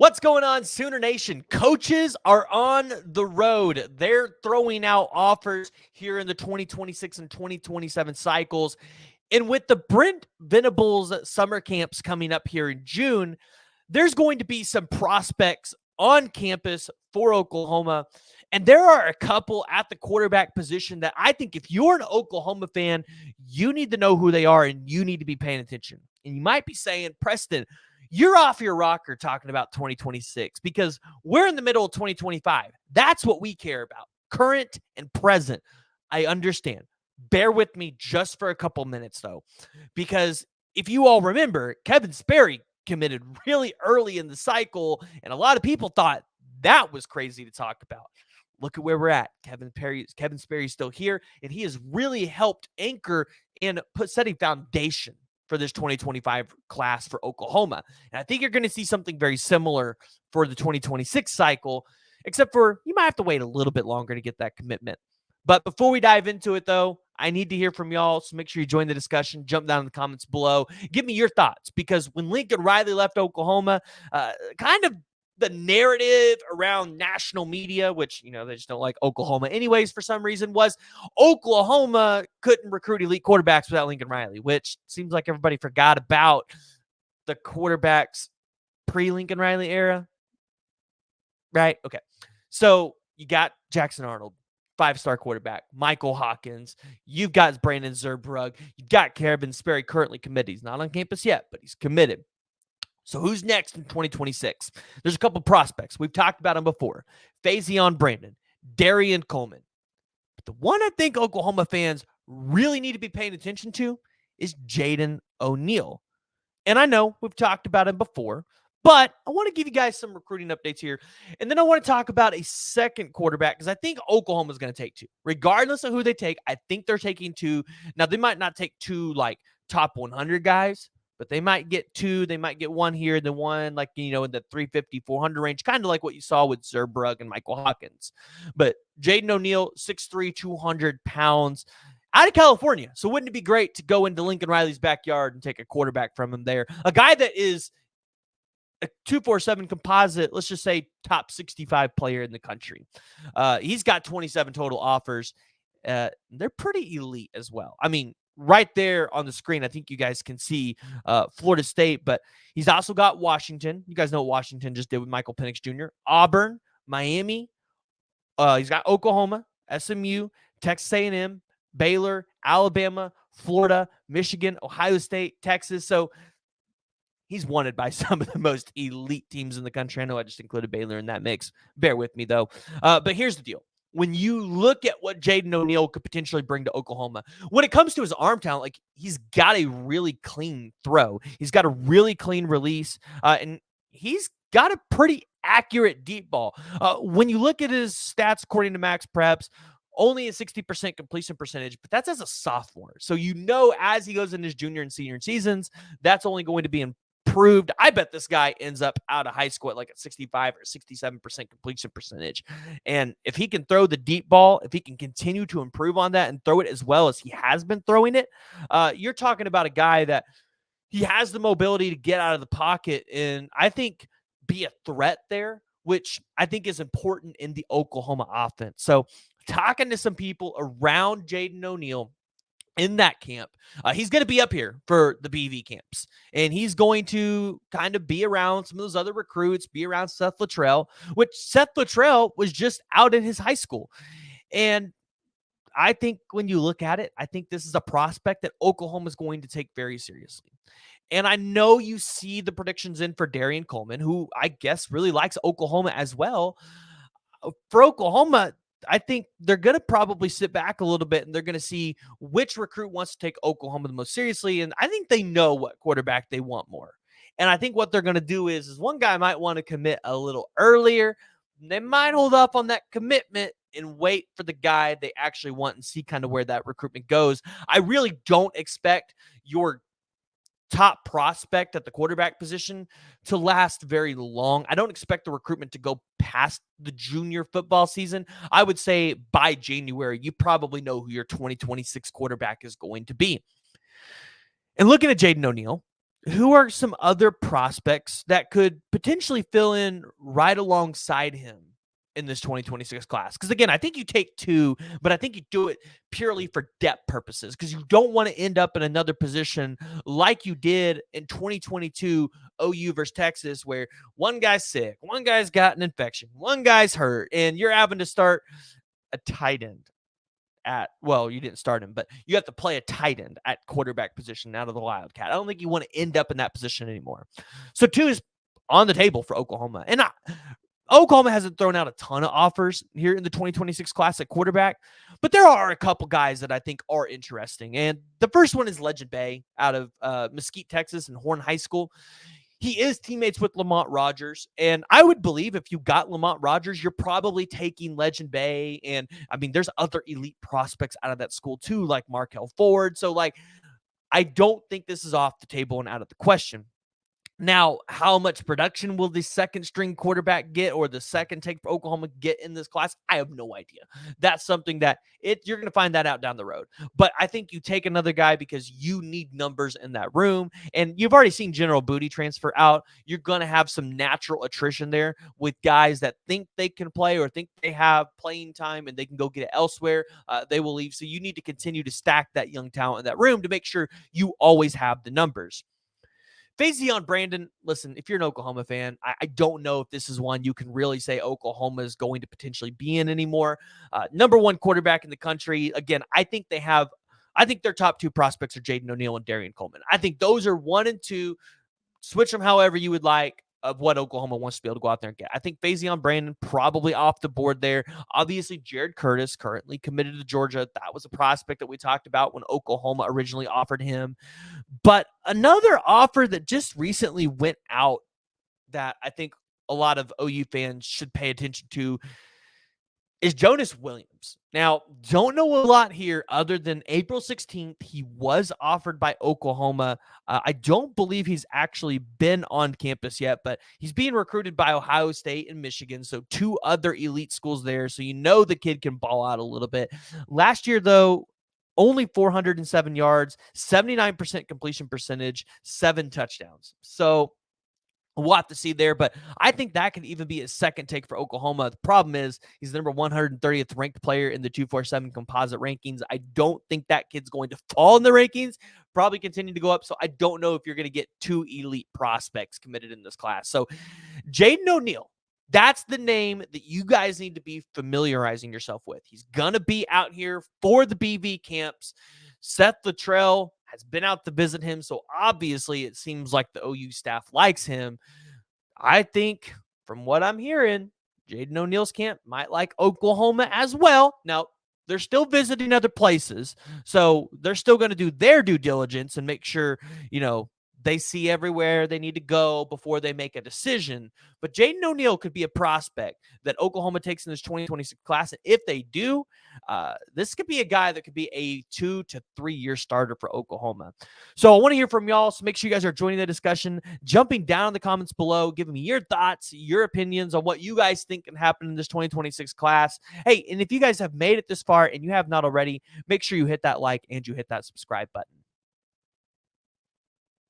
What's going on, Sooner Nation? Coaches are on the road. They're throwing out offers here in the 2026 and 2027 cycles. And with the Brent Venables summer camps coming up here in June, there's going to be some prospects on campus for Oklahoma. And there are a couple at the quarterback position that I think if you're an Oklahoma fan, you need to know who they are and you need to be paying attention. And you might be saying, Preston, you're off your rocker talking about 2026 because we're in the middle of 2025. That's what we care about, current and present. I understand. Bear with me just for a couple minutes, though, because if you all remember, Kevin Sperry committed really early in the cycle, and a lot of people thought that was crazy to talk about. Look at where we're at. Kevin Sperry's still here, and he has really helped anchor and set a foundation for this 2025 class for Oklahoma. And I think you're going to see something very similar for the 2026 cycle, except for you might have to wait a little bit longer to get that commitment. But before we dive into it, though, I need to hear from y'all, so make sure you join the discussion. Jump down in the comments below. Give me your thoughts, because when Lincoln Riley left Oklahoma, kind of the narrative around national media, which, they just don't like Oklahoma anyways for some reason, was Oklahoma couldn't recruit elite quarterbacks without Lincoln Riley, which seems like everybody forgot about the quarterbacks pre-Lincoln Riley era, right? Okay. So you got Jackson Arnold, 5-star quarterback, Michael Hawkins. You've got Brandon Zerbrug. You've got Kevin Sperry currently committed. He's not on campus yet, but he's committed. So who's next in 2026? There's a couple prospects. We've talked about them before. Faison Brandon, Darian Coleman. But the one I think Oklahoma fans really need to be paying attention to is Jaden O'Neal. And I know we've talked about him before, but I want to give you guys some recruiting updates here. And then I want to talk about a second quarterback, because I think Oklahoma's going to take two. Regardless of who they take, I think they're taking two. Now, they might not take two like top 100 guys, but they might get two. They might get one here, then one like, in the 350, 400 range, kind of like what you saw with Zerbrug and Michael Hawkins. But Jaden O'Neal, 6'3", 200 pounds, out of California. So wouldn't it be great to go into Lincoln Riley's backyard and take a quarterback from him there? A guy that is a 247 composite, let's just say top 65 player in the country. He's got 27 total offers. They're pretty elite as well. I mean, right there on the screen, I think you guys can see Florida State, but he's also got Washington. You guys know what Washington just did with Michael Penix Jr., Auburn, Miami. He's got Oklahoma, SMU, Texas A&M, Baylor, Alabama, Florida, Michigan, Ohio State, Texas. So he's wanted by some of the most elite teams in the country. I know I just included Baylor in that mix. Bear with me, though. But here's the deal. When you look at what Jaden O'Neal could potentially bring to Oklahoma, when it comes to his arm talent, like, he's got a really clean throw. He's got a really clean release, and he's got a pretty accurate deep ball. When you look at his stats, according to Max Preps, only a 60% completion percentage, but that's as a sophomore. So as he goes in his junior and senior seasons, that's only going to be improved. I bet this guy ends up out of high school at like a 65 or 67% completion percentage. And if he can throw the deep ball, if he can continue to improve on that and throw it as well as he has been throwing it, you're talking about a guy that he has the mobility to get out of the pocket and I think be a threat there, which I think is important in the Oklahoma offense. So talking to some people around Jaden O'Neal in that camp, he's going to be up here for the BV camps, and he's going to kind of be around some of those other recruits, be around Seth Luttrell, which Seth Luttrell was just out in his high school. And I think when you look at it, I think this is a prospect that Oklahoma is going to take very seriously. And I know you see the predictions in for Darian Coleman, who I guess really likes Oklahoma as well. For Oklahoma, I think they're going to probably sit back a little bit and they're going to see which recruit wants to take Oklahoma the most seriously. And I think they know what quarterback they want more. And I think what they're going to do is one guy might want to commit a little earlier. They might hold up on that commitment and wait for the guy they actually want and see kind of where that recruitment goes. I really don't expect your top prospect at the quarterback position to last very long. I don't expect the recruitment to go past the junior football season. I would say by January, you probably know who your 2026 quarterback is going to be. And looking at Jaden O'Neal, who are some other prospects that could potentially fill in right alongside him in this 2026 class? Because again, I think you take two, but I think you do it purely for depth purposes because you don't want to end up in another position like you did in 2022 OU versus Texas, where one guy's sick, one guy's got an infection, one guy's hurt, and you're having to start a tight end you didn't start him, but you have to play a tight end at quarterback position out of the Wildcat. I don't think you want to end up in that position anymore. So two is on the table for Oklahoma. And Oklahoma hasn't thrown out a ton of offers here in the 2026 class at quarterback, but there are a couple guys that I think are interesting. And the first one is Legend Bay out of Mesquite, Texas, and Horn High School. He is teammates with Lamont Rogers. And I would believe if you got Lamont Rogers, you're probably taking Legend Bay. And I mean, there's other elite prospects out of that school too, like Markel Ford. So I don't think this is off the table and out of the question. Now, how much production will the second string quarterback get or the second take for Oklahoma get in this class? I have no idea. That's something that you're going to find that out down the road. But I think you take another guy because you need numbers in that room. And you've already seen General Booty transfer out. You're going to have some natural attrition there with guys that think they can play or think they have playing time and they can go get it elsewhere. They will leave. So you need to continue to stack that young talent in that room to make sure you always have the numbers. Faison Brandon, listen, if you're an Oklahoma fan, I don't know if this is one you can really say Oklahoma is going to potentially be in anymore. Number one quarterback in the country. Again, I think their top two prospects are Jaden O'Neal and Darian Coleman. I think those are 1 and 2. Switch them however you would like of what Oklahoma wants to be able to go out there and get. I think Faison Brandon probably off the board there. Obviously, Jared Curtis currently committed to Georgia. That was a prospect that we talked about when Oklahoma originally offered him. But another offer that just recently went out that I think a lot of OU fans should pay attention to is Jonas Williams. Now, don't know a lot here other than April 16th, he was offered by Oklahoma. I don't believe he's actually been on campus yet, but he's being recruited by Ohio State and Michigan, so two other elite schools there, so you know the kid can ball out a little bit. Last year, though, only 407 yards, 79% completion percentage, 7 touchdowns. So we'll have to see there, but I think that could even be a second take for Oklahoma. The problem is he's the number 130th ranked player in the 247 composite rankings. I don't think that kid's going to fall in the rankings, probably continue to go up. So I don't know if you're going to get two elite prospects committed in this class. So Jaden O'Neal, that's the name that you guys need to be familiarizing yourself with. He's going to be out here for the BV camps. Seth Luttrell has been out to visit him, so obviously it seems like the OU staff likes him. I think, from what I'm hearing, Jaden O'Neal's camp might like Oklahoma as well. Now, they're still visiting other places, so they're still going to do their due diligence and make sure, they see everywhere they need to go before they make a decision. But Jaden O'Neal could be a prospect that Oklahoma takes in this 2026 class. And if they do, this could be a guy that could be a 2 to 3 year starter for Oklahoma. So I want to hear from y'all. So make sure you guys are joining the discussion, jumping down in the comments below, giving me your thoughts, your opinions on what you guys think can happen in this 2026 class. Hey, and if you guys have made it this far and you have not already, make sure you hit that like and you hit that subscribe button.